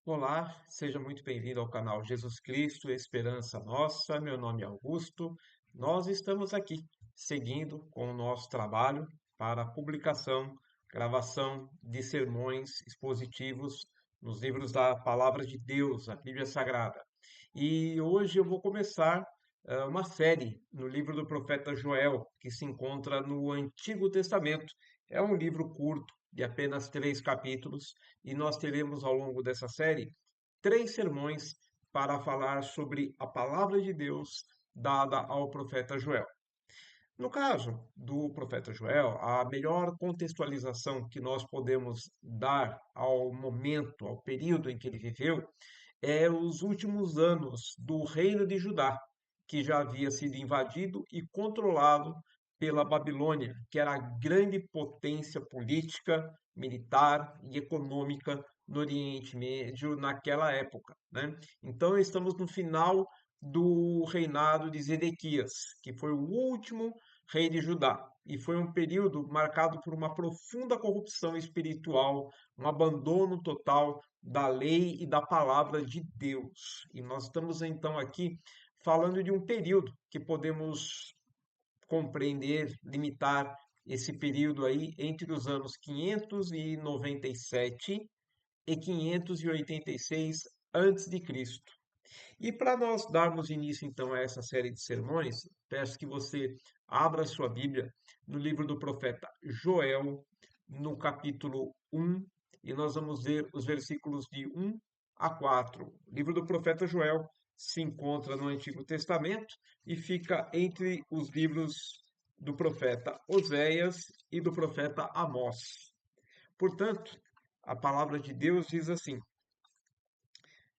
Olá, seja muito bem-vindo ao canal Jesus Cristo, Esperança Nossa. Meu nome é Augusto. Nós estamos aqui seguindo com o nosso trabalho para a publicação, gravação de sermões expositivos nos livros da Palavra de Deus, a Bíblia Sagrada. E hoje eu vou começar uma série no livro do profeta Joel, que se encontra no Antigo Testamento. É um livro curto, de apenas 3 capítulos, e nós teremos ao longo dessa série 3 sermões para falar sobre a palavra de Deus dada ao profeta Joel. No caso do profeta Joel, a melhor contextualização que nós podemos dar ao momento, ao período em que ele viveu, é os últimos anos do reino de Judá, que já havia sido invadido e controlado pela Babilônia, que era a grande potência política, militar e econômica no Oriente Médio naquela época, né? Então estamos no final do reinado de Zedequias, que foi o último rei de Judá, e foi um período marcado por uma profunda corrupção espiritual, um abandono total da lei e da palavra de Deus. E nós estamos então aqui falando de um período que podemos compreender, limitar esse período aí entre os anos 597 e 586 antes de Cristo. E para nós darmos início então a essa série de sermões, peço que você abra sua Bíblia no livro do profeta Joel, no capítulo 1, e nós vamos ver os versículos de 1 a 4. O livro do profeta Joel se encontra no Antigo Testamento e fica entre os livros do profeta Oséias e do profeta Amós. Portanto, a palavra de Deus diz assim: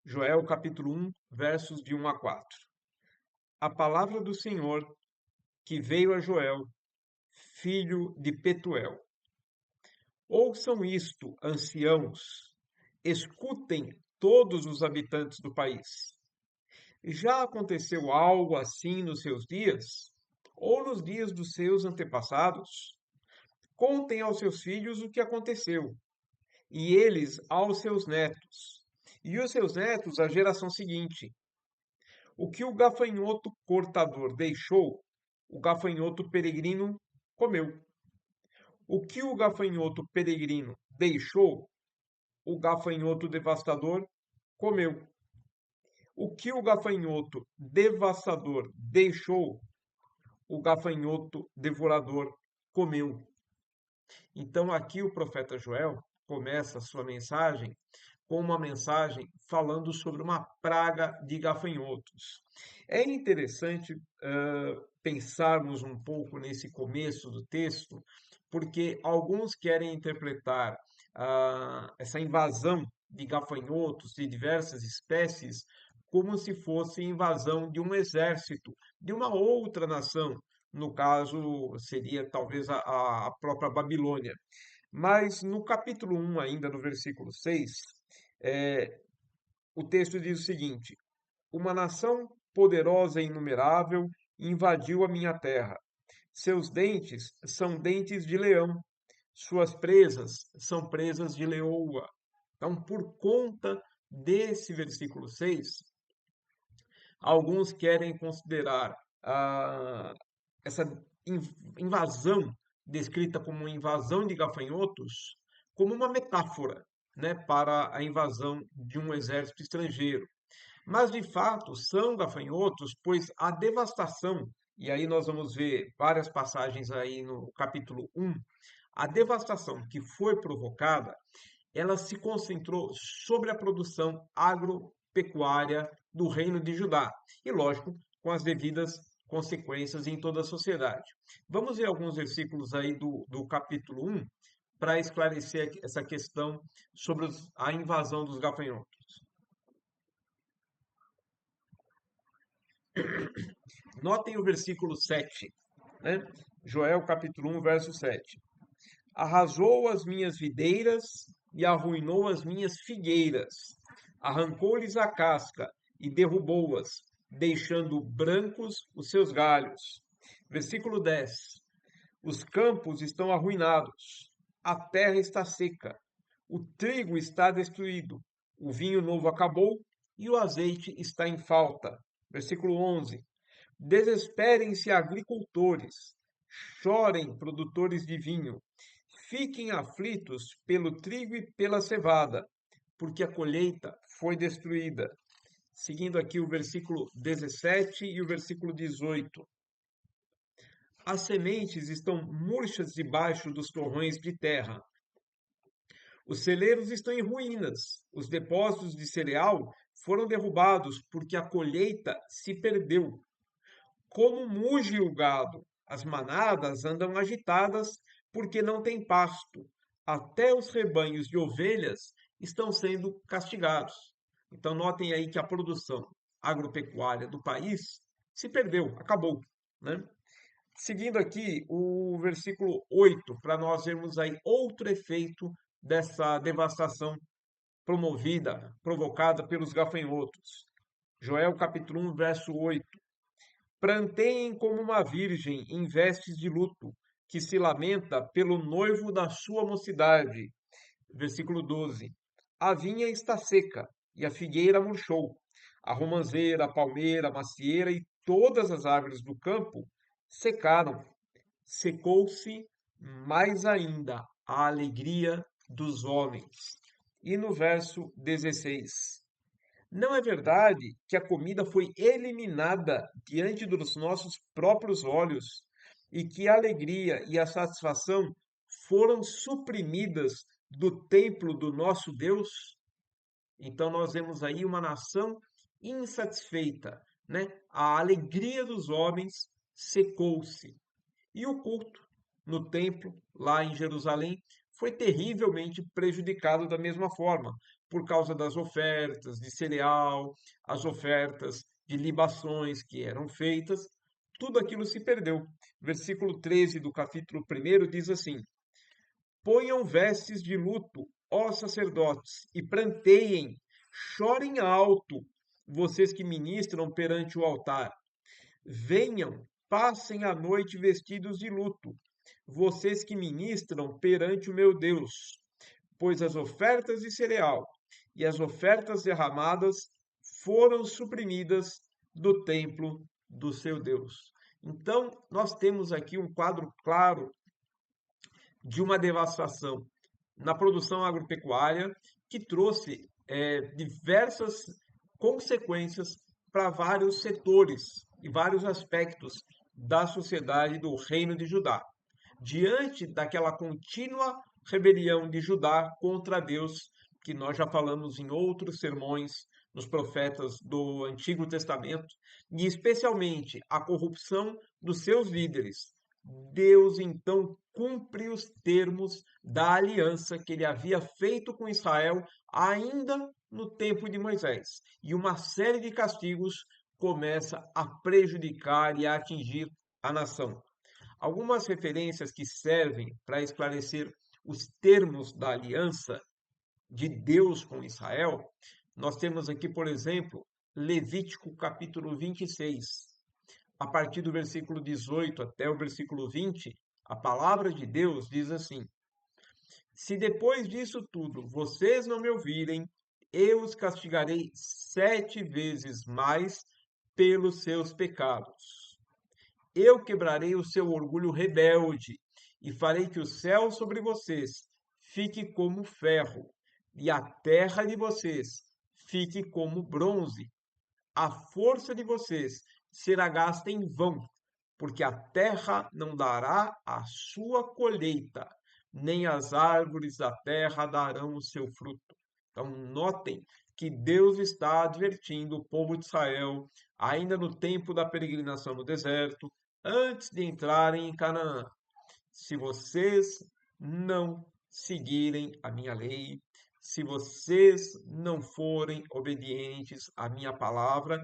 Joel capítulo 1, versos de 1 a 4. A palavra do Senhor que veio a Joel, filho de Petuel. Ouçam isto, anciãos, escutem todos os habitantes do país. Já aconteceu algo assim nos seus dias? Ou nos dias dos seus antepassados? Contem aos seus filhos o que aconteceu, e eles aos seus netos, e os seus netos à geração seguinte. O que o gafanhoto cortador deixou, o gafanhoto peregrino comeu. O que o gafanhoto peregrino deixou, o gafanhoto devastador comeu. O que o gafanhoto devastador deixou, o gafanhoto devorador comeu. Então, aqui o profeta Joel começa a sua mensagem com uma mensagem falando sobre uma praga de gafanhotos. É interessante pensarmos um pouco nesse começo do texto, porque alguns querem interpretar essa invasão de gafanhotos de diversas espécies como se fosse invasão de um exército de uma outra nação. No caso, seria talvez a própria Babilônia. Mas no capítulo 1, ainda no versículo 6, é, o texto diz o seguinte: Uma nação poderosa e inumerável invadiu a minha terra. Seus dentes são dentes de leão, suas presas são presas de leoa. Então, por conta desse versículo 6, alguns querem considerar essa invasão, descrita como invasão de gafanhotos, como uma metáfora, né, para a invasão de um exército estrangeiro. Mas, de fato, são gafanhotos, pois a devastação, e aí nós vamos ver várias passagens aí no capítulo 1, a devastação que foi provocada, ela se concentrou sobre a produção agropecuária do reino de Judá. E, lógico, com as devidas consequências em toda a sociedade. Vamos ver alguns versículos aí do capítulo 1 para esclarecer essa questão sobre a invasão dos gafanhotos. Notem o versículo 7, né? Joel capítulo 1, verso 7. Arrasou as minhas videiras e arruinou as minhas figueiras. Arrancou-lhes a casca e derrubou-as, deixando brancos os seus galhos. Versículo 10. Os campos estão arruinados, a terra está seca, o trigo está destruído, O vinho novo acabou e o azeite está em falta. Versículo 11. Desesperem-se agricultores, chorem produtores de vinho, fiquem aflitos pelo trigo e pela cevada, porque a colheita foi destruída. Seguindo aqui o versículo 17 e o versículo 18. As sementes estão murchas debaixo dos torrões de terra. Os celeiros estão em ruínas. Os depósitos de cereal foram derrubados porque a colheita se perdeu. Como muge o gado, as manadas andam agitadas porque não tem pasto. Até os rebanhos de ovelhas estão sendo castigados. Então, notem aí que a produção agropecuária do país se perdeu, acabou, né? Seguindo aqui o versículo 8, para nós vermos aí outro efeito dessa devastação promovida, provocada pelos gafanhotos. Joel capítulo 1, verso 8. Planteiem como uma virgem em vestes de luto, que se lamenta pelo noivo da sua mocidade. Versículo 12. A vinha está seca e a figueira murchou. A romanceira, a palmeira, a macieira e todas as árvores do campo secaram. Secou-se mais ainda a alegria dos homens. E no verso 16. Não é verdade que a comida foi eliminada diante dos nossos próprios olhos e que a alegria e a satisfação foram suprimidas do templo do nosso Deus? Então nós vemos aí uma nação insatisfeita, né? A alegria dos homens secou-se. E o culto no templo, lá em Jerusalém, foi terrivelmente prejudicado da mesma forma, por causa das ofertas de cereal, as ofertas de libações que eram feitas, tudo aquilo se perdeu. Versículo 13 do capítulo 1 diz assim: Ponham vestes de luto, ó sacerdotes, e pranteiem, chorem alto, vocês que ministram perante o altar. Venham, passem a noite vestidos de luto, vocês que ministram perante o meu Deus, pois as ofertas de cereal e as ofertas derramadas foram suprimidas do templo do seu Deus. Então, nós temos aqui um quadro claro de uma devastação na produção agropecuária que trouxe diversas consequências para vários setores e vários aspectos da sociedade do Reino de Judá. Diante daquela contínua rebelião de Judá contra Deus, que nós já falamos em outros sermões nos profetas do Antigo Testamento, e especialmente a corrupção dos seus líderes, Deus então cumpre os termos da aliança que ele havia feito com Israel ainda no tempo de Moisés. E uma série de castigos começa a prejudicar e a atingir a nação. Algumas referências que servem para esclarecer os termos da aliança de Deus com Israel, nós temos aqui, por exemplo, Levítico capítulo 26. A partir do versículo 18 até o versículo 20, a palavra de Deus diz assim: Se depois disso tudo vocês não me ouvirem, eu os castigarei 7 vezes mais pelos seus pecados. Eu quebrarei o seu orgulho rebelde e farei que o céu sobre vocês fique como ferro e a terra de vocês fique como bronze. A força de vocês será gasta em vão, porque a terra não dará a sua colheita, nem as árvores da terra darão o seu fruto. Então, notem que Deus está advertindo o povo de Israel, ainda no tempo da peregrinação no deserto, antes de entrarem em Canaã. Se vocês não seguirem a minha lei, se vocês não forem obedientes à minha palavra,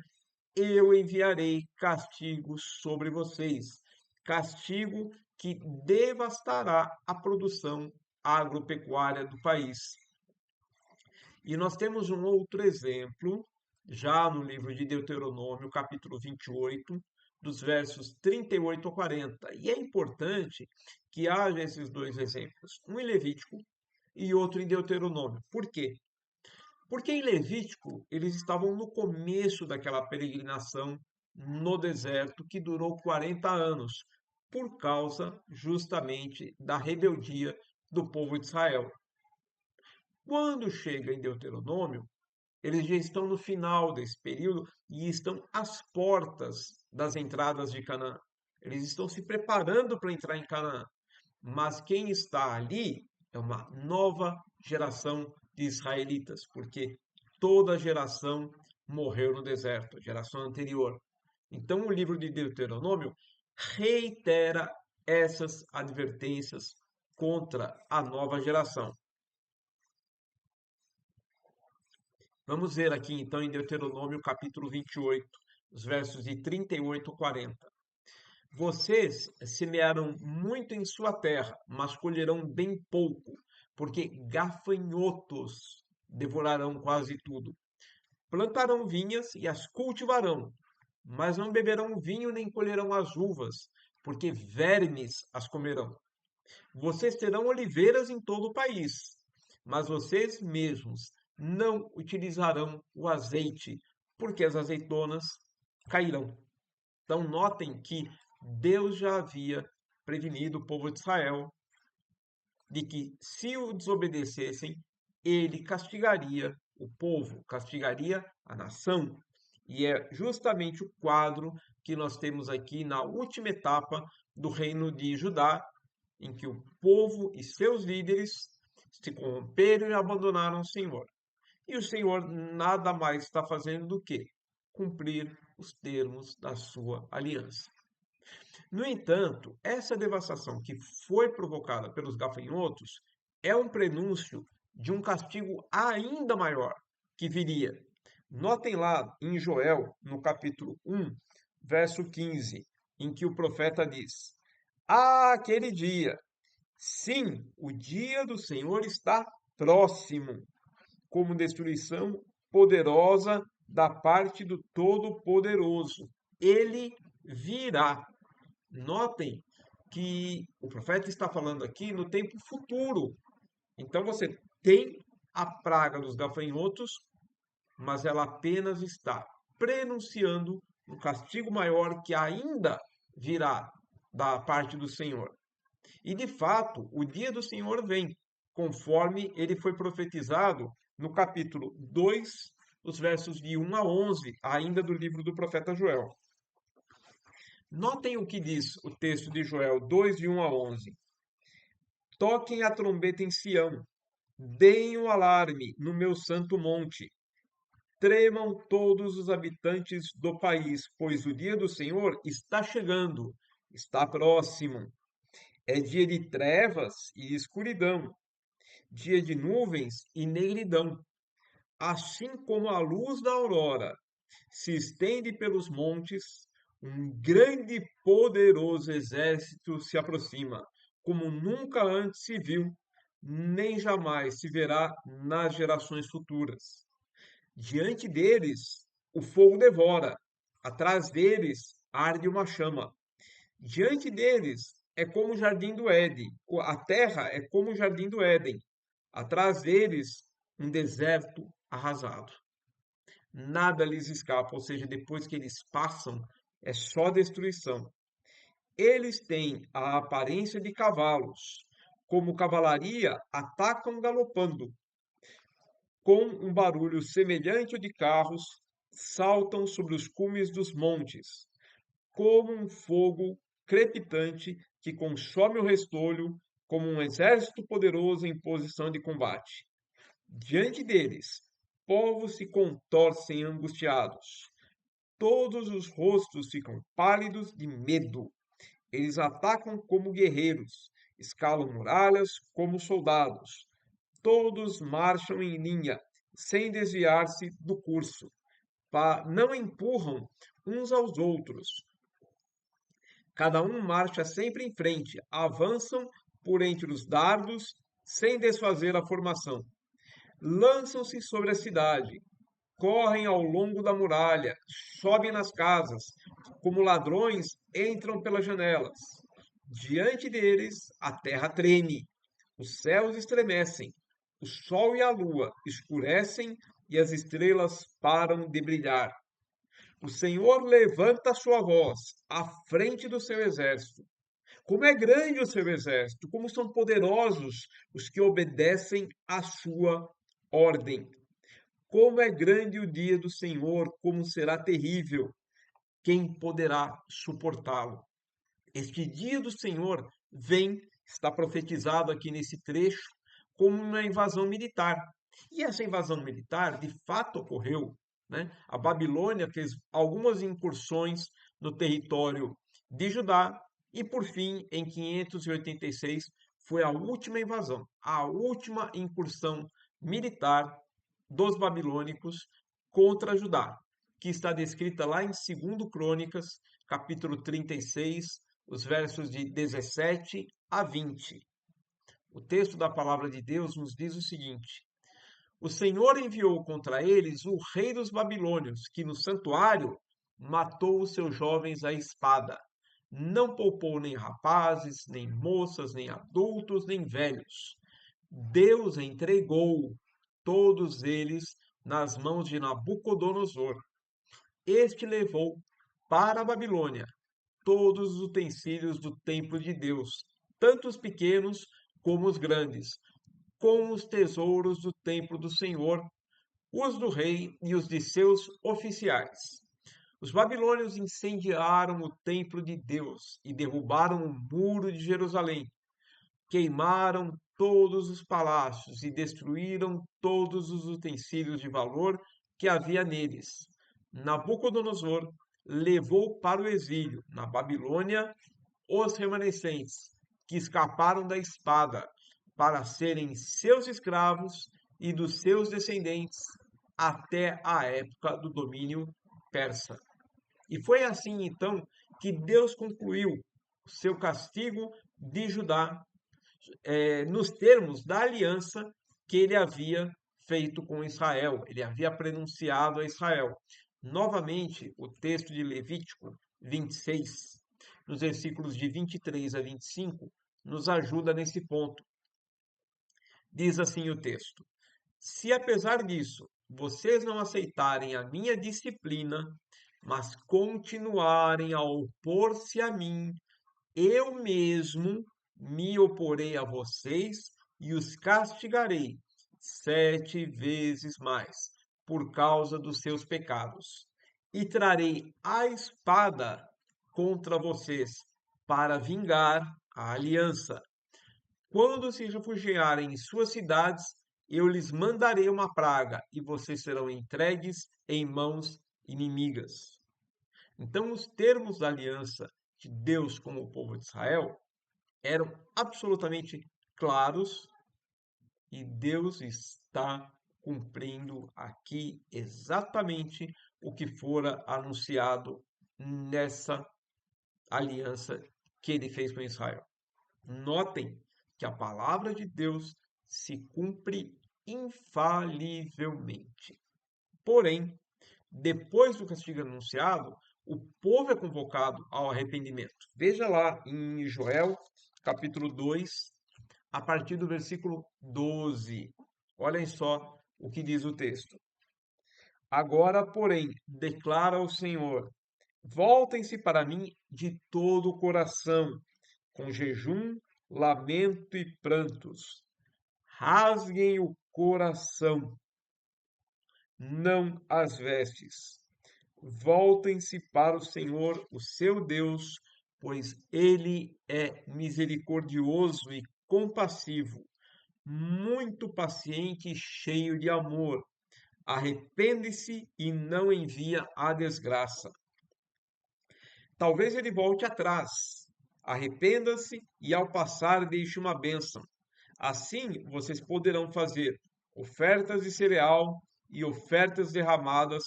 eu enviarei castigo sobre vocês, castigo que devastará a produção agropecuária do país. E nós temos um outro exemplo, já no livro de Deuteronômio, capítulo 28, dos versos 38 a 40. E é importante que haja esses dois exemplos, um em Levítico e outro em Deuteronômio. Por quê? Porque em Levítico, eles estavam no começo daquela peregrinação no deserto que durou 40 anos, por causa justamente da rebeldia do povo de Israel. Quando chega em Deuteronômio, eles já estão no final desse período e estão às portas das entradas de Canaã. Eles estão se preparando para entrar em Canaã. Mas quem está ali é uma nova geração de israelitas, porque toda geração morreu no deserto, a geração anterior. Então, o livro de Deuteronômio reitera essas advertências contra a nova geração. Vamos ver aqui então em Deuteronômio capítulo 28, os versos de 38 a 40. Vocês semearam muito em sua terra, mas colherão bem pouco, porque gafanhotos devorarão quase tudo. Plantarão vinhas e as cultivarão, mas não beberão vinho nem colherão as uvas, porque vermes as comerão. Vocês terão oliveiras em todo o país, mas vocês mesmos não utilizarão o azeite, porque as azeitonas cairão. Então, notem que Deus já havia prevenido o povo de Israel de que, se o desobedecessem, ele castigaria o povo, castigaria a nação. E é justamente o quadro que nós temos aqui na última etapa do reino de Judá, em que o povo e seus líderes se corromperam e abandonaram o Senhor. E o Senhor nada mais está fazendo do que cumprir os termos da sua aliança. No entanto, essa devastação que foi provocada pelos gafanhotos é um prenúncio de um castigo ainda maior que viria. Notem lá em Joel, no capítulo 1, verso 15, em que o profeta diz: Ah, aquele dia! Sim, o dia do Senhor está próximo, como destruição poderosa da parte do Todo-Poderoso. Ele virá. Notem que o profeta está falando aqui no tempo futuro. Então você tem a praga dos gafanhotos, mas ela apenas está prenunciando um castigo maior que ainda virá da parte do Senhor. E de fato, o dia do Senhor vem, conforme ele foi profetizado no capítulo 2, os versos de 1 a 11, ainda do livro do profeta Joel. Notem o que diz o texto de Joel 2, de 1 a 11. Toquem a trombeta em Sião, deem o alarme no meu santo monte. Tremam todos os habitantes do país, pois o dia do Senhor está chegando, está próximo. É dia de trevas e escuridão, dia de nuvens e negridão. Assim como a luz da aurora se estende pelos montes, um grande e poderoso exército se aproxima, como nunca antes se viu, nem jamais se verá nas gerações futuras. Diante deles, o fogo devora, atrás deles arde uma chama. Diante deles é como o jardim do Éden, a terra é como o jardim do Éden, atrás deles um deserto arrasado. Nada lhes escapa, ou seja, depois que eles passam, é só destruição. Eles têm a aparência de cavalos, como cavalaria, atacam galopando. Com um barulho semelhante ao de carros, saltam sobre os cumes dos montes, como um fogo crepitante que consome o restolho, como um exército poderoso em posição de combate. Diante deles, povos se contorcem angustiados. Todos os rostos ficam pálidos de medo. Eles atacam como guerreiros, escalam muralhas como soldados. Todos marcham em linha, sem desviar-se do curso. Não empurram uns aos outros. Cada um marcha sempre em frente, avançam por entre os dardos, sem desfazer a formação. Lançam-se sobre a cidade, correm ao longo da muralha, sobem nas casas, como ladrões entram pelas janelas. Diante deles, a terra treme, os céus estremecem, o sol e a lua escurecem e as estrelas param de brilhar. O Senhor levanta a sua voz à frente do seu exército. Como é grande o seu exército, como são poderosos os que obedecem à sua ordem. Como é grande o dia do Senhor, como será terrível. Quem poderá suportá-lo? Este dia do Senhor está profetizado aqui nesse trecho, como uma invasão militar. E essa invasão militar, de fato, ocorreu, né? A Babilônia fez algumas incursões no território de Judá e, por fim, em 586, foi a última invasão, a última incursão militar dos babilônicos contra Judá, que está descrita lá em 2 Crônicas, capítulo 36, os versos de 17 a 20. O texto da palavra de Deus nos diz o seguinte: O Senhor enviou contra eles o rei dos babilônios, que no santuário matou os seus jovens à espada. Não poupou nem rapazes, nem moças, nem adultos, nem velhos. Deus entregou todos eles nas mãos de Nabucodonosor. Este levou para a Babilônia todos os utensílios do templo de Deus, tanto os pequenos como os grandes, com os tesouros do templo do Senhor, os do rei e os de seus oficiais. Os babilônios incendiaram o templo de Deus e derrubaram o muro de Jerusalém. Queimaram todos os palácios e destruíram todos os utensílios de valor que havia neles. Nabucodonosor levou para o exílio, na Babilônia, os remanescentes que escaparam da espada, para serem seus escravos e dos seus descendentes até a época do domínio persa. E foi assim então que Deus concluiu o seu castigo de Judá nos termos da aliança que ele havia feito com Israel, ele havia prenunciado a Israel. Novamente, o texto de Levítico 26, nos versículos de 23 a 25, nos ajuda nesse ponto. Diz assim o texto: Se apesar disso vocês não aceitarem a minha disciplina, mas continuarem a opor-se a mim, eu mesmo me oporei a vocês e os castigarei 7 vezes mais por causa dos seus pecados. E trarei a espada contra vocês para vingar a aliança. Quando se refugiarem em suas cidades, eu lhes mandarei uma praga e vocês serão entregues em mãos inimigas. Então, os termos da aliança de Deus com o povo de Israel eram absolutamente claros e Deus está cumprindo aqui exatamente o que fora anunciado nessa aliança que ele fez com Israel. Notem que a palavra de Deus se cumpre infalivelmente. Porém, depois do castigo anunciado, o povo é convocado ao arrependimento. Veja lá em Joel, capítulo 2, a partir do versículo 12. Olhem só o que diz o texto. Agora, porém, declara o Senhor: voltem-se para mim de todo o coração, com jejum, lamento e prantos. Rasguem o coração, não as vestes. Voltem-se para o Senhor, o seu Deus, pois ele é misericordioso e compassivo, muito paciente e cheio de amor. Arrepende-se e não envia a desgraça. Talvez ele volte atrás. Arrependa-se e, ao passar, deixe uma bênção. Assim, vocês poderão fazer ofertas de cereal e ofertas derramadas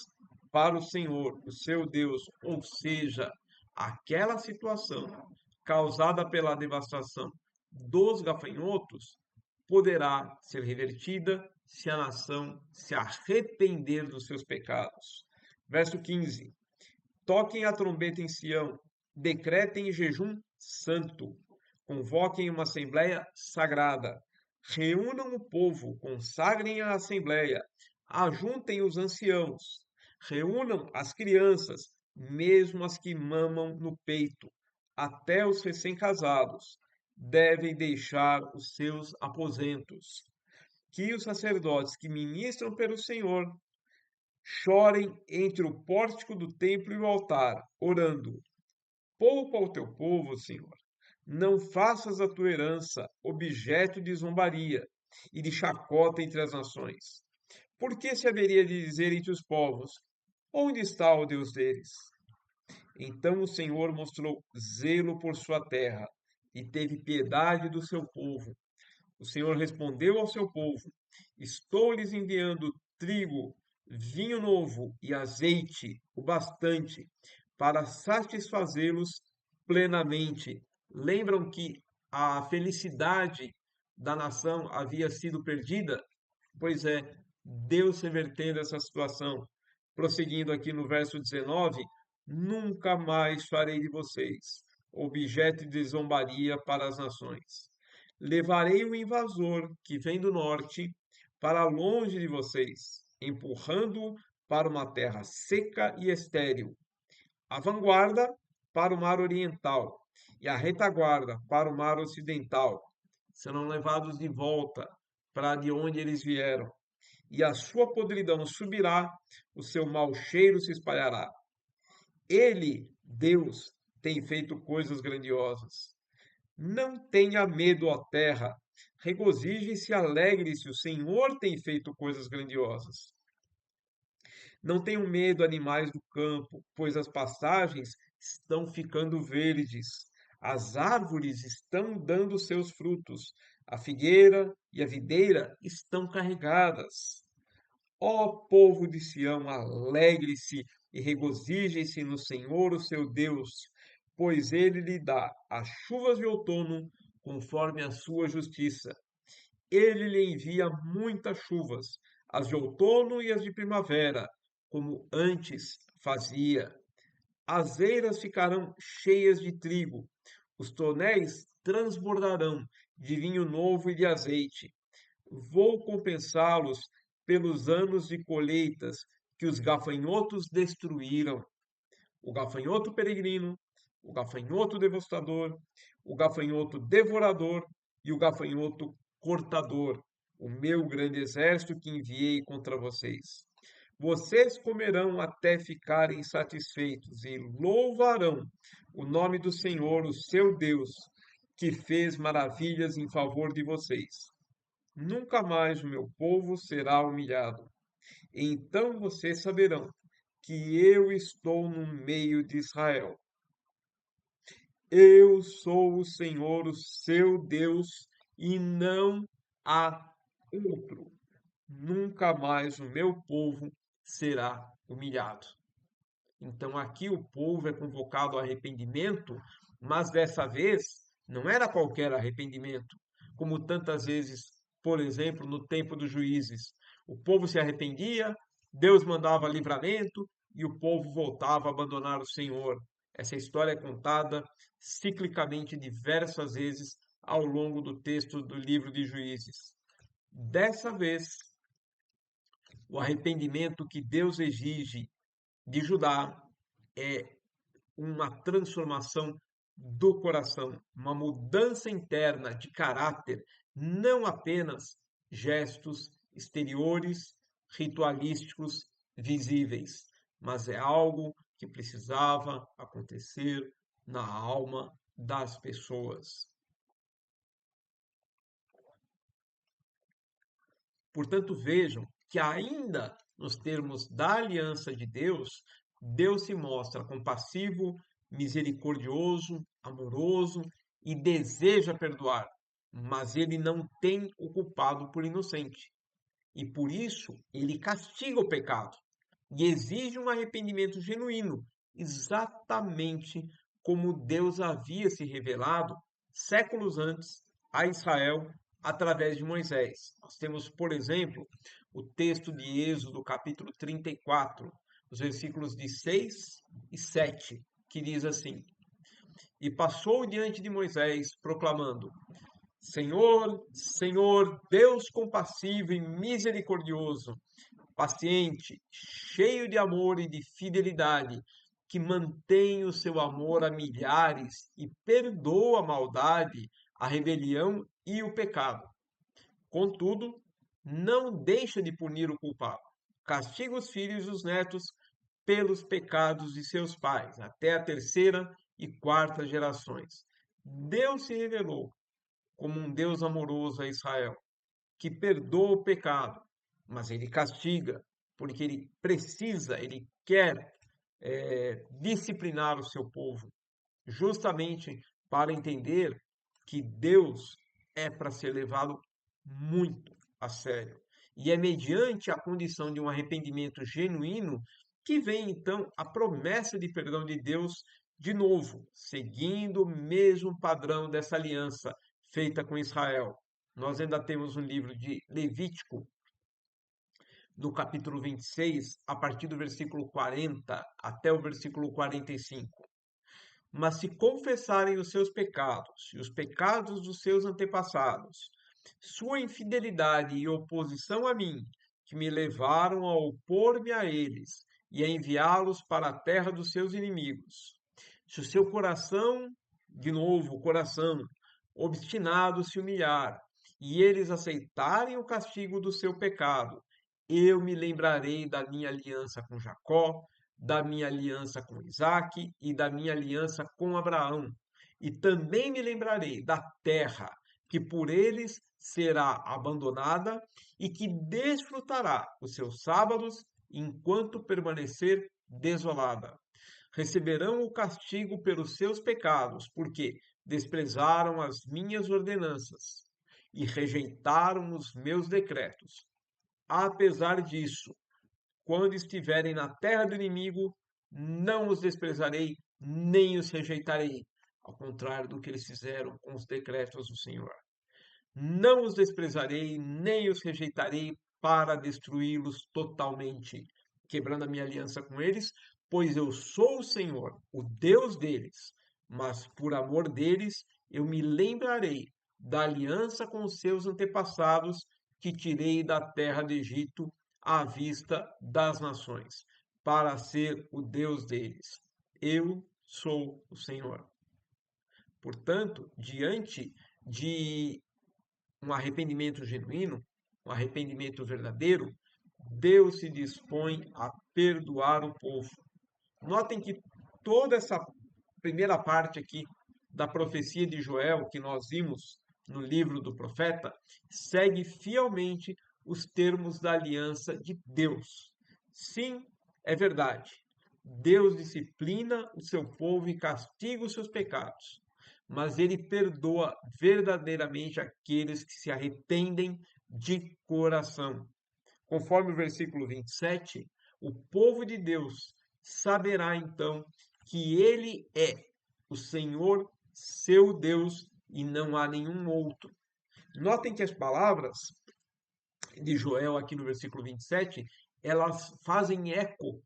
para o Senhor, o seu Deus, ou seja, aquela situação causada pela devastação dos gafanhotos poderá ser revertida se a nação se arrepender dos seus pecados. Verso 15: Toquem a trombeta em Sião, decretem jejum santo, convoquem uma assembleia sagrada, reúnam o povo, consagrem a assembleia, Ajuntem os anciãos, reúnam as crianças, mesmo as que mamam no peito, até os recém-casados devem deixar os seus aposentos. Que os sacerdotes que ministram pelo Senhor chorem entre o pórtico do templo e o altar, orando: poupa o teu povo, Senhor. Não faças a tua herança objeto de zombaria e de chacota entre as nações. Por que se haveria de dizer entre os povos: onde está o Deus deles? Então o Senhor mostrou zelo por sua terra e teve piedade do seu povo. O Senhor respondeu ao seu povo: estou lhes enviando trigo, vinho novo e azeite, o bastante, para satisfazê-los plenamente. Lembram que a felicidade da nação havia sido perdida? Pois é, Deus revertendo essa situação. Prosseguindo aqui no verso 19: nunca mais farei de vocês objeto de zombaria para as nações. Levarei o invasor que vem do norte para longe de vocês, empurrando-o para uma terra seca e estéril, a vanguarda para o mar oriental e a retaguarda para o mar ocidental. Serão levados de volta para de onde eles vieram, e a sua podridão subirá, o seu mau cheiro se espalhará. Ele, Deus, tem feito coisas grandiosas. Não tenha medo, ó terra. Regozije-se e alegre-se, o Senhor tem feito coisas grandiosas. Não tenham medo, animais do campo, pois as pastagens estão ficando verdes. As árvores estão dando seus frutos. A figueira e a videira estão carregadas. Ó povo de Sião, alegre-se e regozije-se no Senhor, o seu Deus, pois ele lhe dá as chuvas de outono conforme a sua justiça. Ele lhe envia muitas chuvas, as de outono e as de primavera, como antes fazia. As eiras ficarão cheias de trigo, os tonéis transbordarão de vinho novo e de azeite. Vou compensá-los pelos anos de colheitas que os gafanhotos destruíram. O gafanhoto peregrino, o gafanhoto devastador, o gafanhoto devorador e o gafanhoto cortador, o meu grande exército que enviei contra vocês. Vocês comerão até ficarem satisfeitos e louvarão o nome do Senhor, o seu Deus, que fez maravilhas em favor de vocês. Nunca mais o meu povo será humilhado. Então vocês saberão que eu estou no meio de Israel. Eu sou o Senhor, o seu Deus, e não há outro. Nunca mais o meu povo será humilhado. Então aqui o povo é convocado ao arrependimento, mas dessa vez não era qualquer arrependimento, como tantas vezes, por exemplo, no tempo dos juízes. O povo se arrependia, Deus mandava livramento e o povo voltava a abandonar o Senhor. Essa história é contada ciclicamente diversas vezes ao longo do texto do livro de Juízes. Dessa vez, o arrependimento que Deus exige de Judá é uma transformação do coração, uma mudança interna de caráter, não apenas gestos exteriores, ritualísticos, visíveis, mas é algo que precisava acontecer na alma das pessoas. Portanto, vejam que ainda nos termos da aliança de Deus, Deus se mostra compassivo, misericordioso, amoroso e deseja perdoar, mas ele não tem o culpado por inocente. E por isso ele castiga o pecado e exige um arrependimento genuíno, exatamente como Deus havia se revelado séculos antes a Israel através de Moisés. Nós temos, por exemplo, o texto de Êxodo, capítulo 34, os versículos de 6 e 7, que diz assim: E passou diante de Moisés, proclamando: Senhor, Senhor, Deus compassivo e misericordioso, paciente, cheio de amor e de fidelidade, que mantém o seu amor a milhares e perdoa a maldade, a rebelião e o pecado. Contudo, não deixa de punir o culpado. Castiga os filhos e os netos pelos pecados de seus pais, até a terceira e quarta gerações. Deus se revelou como um Deus amoroso a Israel, que perdoa o pecado, mas ele castiga, porque ele precisa, ele quer disciplinar o seu povo, justamente para entender que Deus é para ser levado muito a sério. E é mediante a condição de um arrependimento genuíno que vem então a promessa de perdão de Deus de novo, seguindo o mesmo padrão dessa aliança feita com Israel. Nós ainda temos um livro de Levítico, no capítulo 26, a partir do versículo 40 até o versículo 45. Mas se confessarem os seus pecados e os pecados dos seus antepassados, sua infidelidade e oposição a mim, que me levaram a opor-me a eles e a enviá-los para a terra dos seus inimigos, se o seu coração, de novo, o coração, obstinado se humilhar, e eles aceitarem o castigo do seu pecado, eu me lembrarei da minha aliança com Jacó, da minha aliança com Isaque e da minha aliança com Abraão. E também me lembrarei da terra que por eles será abandonada e que desfrutará os seus sábados enquanto permanecer desolada. Receberão o castigo pelos seus pecados, porque desprezaram as minhas ordenanças e rejeitaram os meus decretos. Apesar disso, quando estiverem na terra do inimigo, não os desprezarei, nem os rejeitarei, ao contrário do que eles fizeram com os decretos do Senhor. Não os desprezarei, nem os rejeitarei para destruí-los totalmente, quebrando a minha aliança com eles, pois eu sou o Senhor, o Deus deles. Mas por amor deles, eu me lembrarei da aliança com os seus antepassados que tirei da terra do Egito à vista das nações, para ser o Deus deles. Eu sou o Senhor. Portanto, diante de um arrependimento genuíno, um arrependimento verdadeiro, Deus se dispõe a perdoar o povo. Notem que toda essa primeira parte aqui da profecia de Joel, que nós vimos no livro do profeta, segue fielmente os termos da aliança de Deus. Sim, é verdade. Deus disciplina o seu povo e castiga os seus pecados, mas ele perdoa verdadeiramente aqueles que se arrependem de coração. Conforme o versículo 27, o povo de Deus saberá então que ele é o Senhor, seu Deus, e não há nenhum outro. Notem que as palavras de Joel aqui no versículo 27, elas fazem eco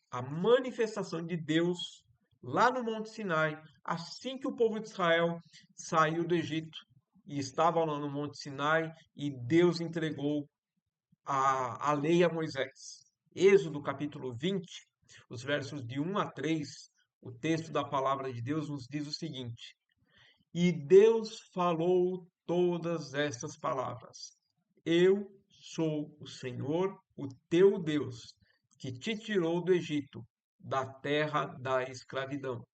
à manifestação de Deus lá no Monte Sinai, assim que o povo de Israel saiu do Egito e estava lá no Monte Sinai e Deus entregou a lei a Moisés. Êxodo capítulo 20, os versos de 1 a 3, o texto da palavra de Deus nos diz o seguinte: E Deus falou todas estas palavras: Eu sou o Senhor, o teu Deus, que te tirou do Egito, da terra da escravidão.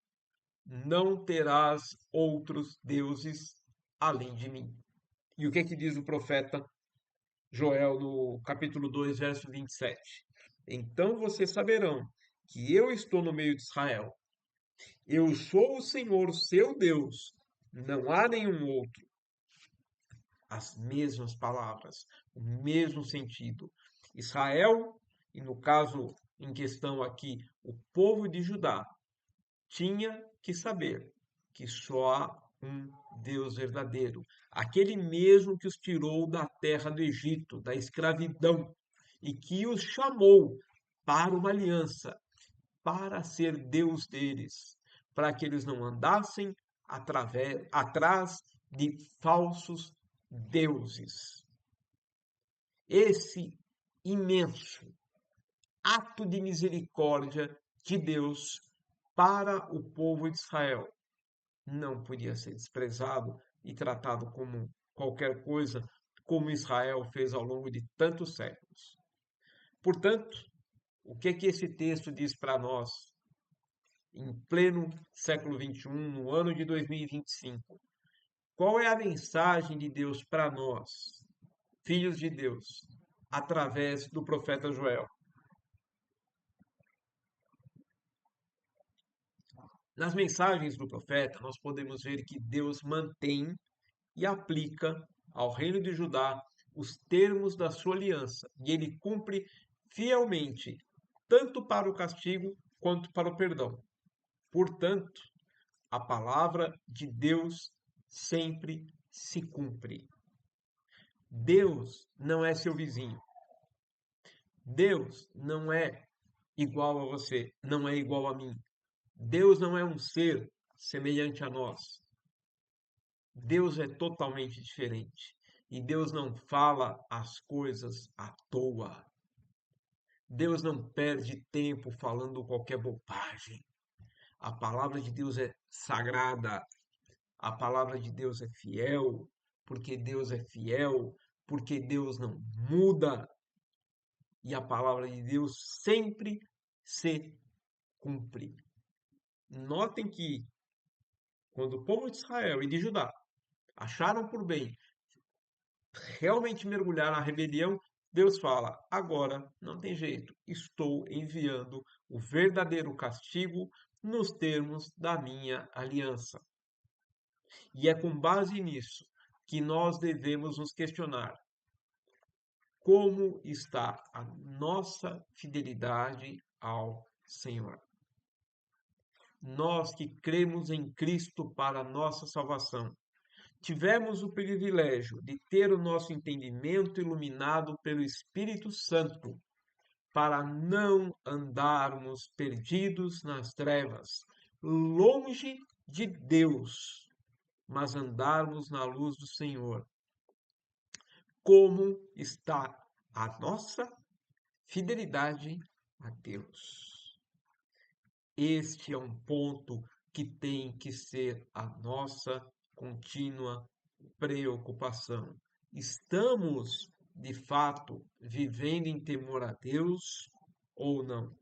Não terás outros deuses além de mim. E o que diz o profeta Joel no capítulo 2, verso 27? Então vocês saberão que eu estou no meio de Israel. Eu sou o Senhor, seu Deus. Não há nenhum outro. As mesmas palavras, o mesmo sentido. Israel, e no caso em questão aqui, o povo de Judá, tinha que saber que só há um Deus verdadeiro, aquele mesmo que os tirou da terra do Egito, da escravidão, e que os chamou para uma aliança, para ser Deus deles, para que eles não andassem atrás de falsos deuses. Esse imenso, ato de misericórdia de Deus para o povo de Israel. Não podia ser desprezado e tratado como qualquer coisa, como Israel fez ao longo de tantos séculos. Portanto, o que é que esse texto diz para nós, em pleno século XXI, no ano de 2025? Qual é a mensagem de Deus para nós, filhos de Deus, através do profeta Joel? Nas mensagens do profeta, nós podemos ver que Deus mantém e aplica ao reino de Judá os termos da sua aliança, e ele cumpre fielmente, tanto para o castigo quanto para o perdão. Portanto, a palavra de Deus sempre se cumpre. Deus não é seu vizinho. Deus não é igual a você, não é igual a mim. Deus não é um ser semelhante a nós. Deus é totalmente diferente. E Deus não fala as coisas à toa. Deus não perde tempo falando qualquer bobagem. A palavra de Deus é sagrada. A palavra de Deus é fiel. Porque Deus é fiel. Porque Deus não muda. E a palavra de Deus sempre se cumpre. Notem que quando o povo de Israel e de Judá acharam por bem realmente mergulhar na rebelião, Deus fala: agora não tem jeito, estou enviando o verdadeiro castigo nos termos da minha aliança. E é com base nisso que nós devemos nos questionar: como está a nossa fidelidade ao Senhor? Nós que cremos em Cristo para a nossa salvação, tivemos o privilégio de ter o nosso entendimento iluminado pelo Espírito Santo, para não andarmos perdidos nas trevas, longe de Deus, mas andarmos na luz do Senhor. Como está a nossa fidelidade a Deus? Este é um ponto que tem que ser a nossa contínua preocupação. Estamos, de fato, vivendo em temor a Deus ou não?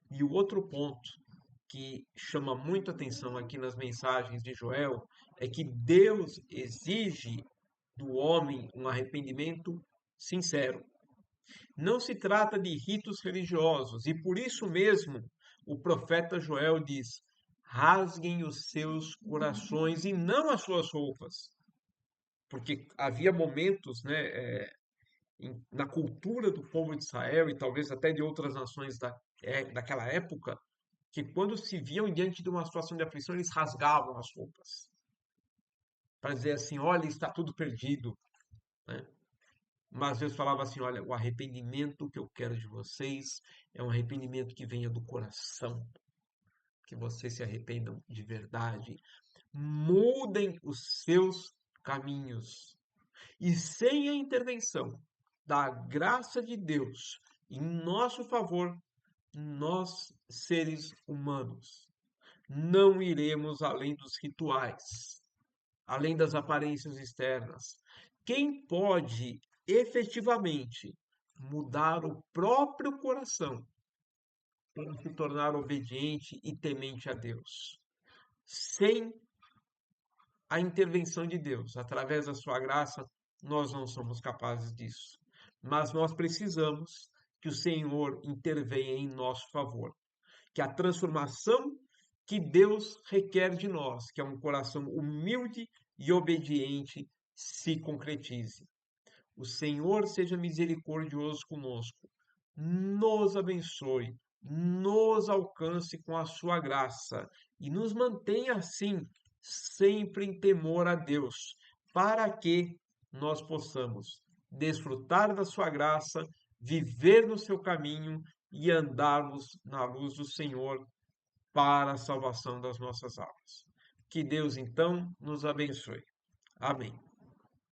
E o outro ponto que chama muito atenção aqui nas mensagens de Joel é que Deus exige do homem um arrependimento sincero. Não se trata de ritos religiosos, e por isso mesmo o profeta Joel diz: rasguem os seus corações e não as suas roupas. Porque havia momentos, né, na cultura do povo de Israel e talvez até de outras nações daquela época, que quando se viam diante de uma situação de aflição, eles rasgavam as roupas para dizer assim: olha, está tudo perdido, né? Mas Deus falava assim: olha, o arrependimento que eu quero de vocês é um arrependimento que venha do coração, que vocês se arrependam de verdade, mudem os seus caminhos. E sem a intervenção da graça de Deus em nosso favor, nós, seres humanos, não iremos além dos rituais, além das aparências externas. Quem pode efetivamente mudar o próprio coração para se tornar obediente e temente a Deus? Sem a intervenção de Deus, através da sua graça, nós não somos capazes disso. Mas nós precisamos que o Senhor intervenha em nosso favor, que a transformação que Deus requer de nós, que é um coração humilde e obediente, se concretize. O Senhor seja misericordioso conosco, nos abençoe, nos alcance com a sua graça e nos mantenha assim, sempre em temor a Deus, para que nós possamos desfrutar da sua graça, viver no seu caminho e andarmos na luz do Senhor para a salvação das nossas almas. Que Deus então nos abençoe. Amém.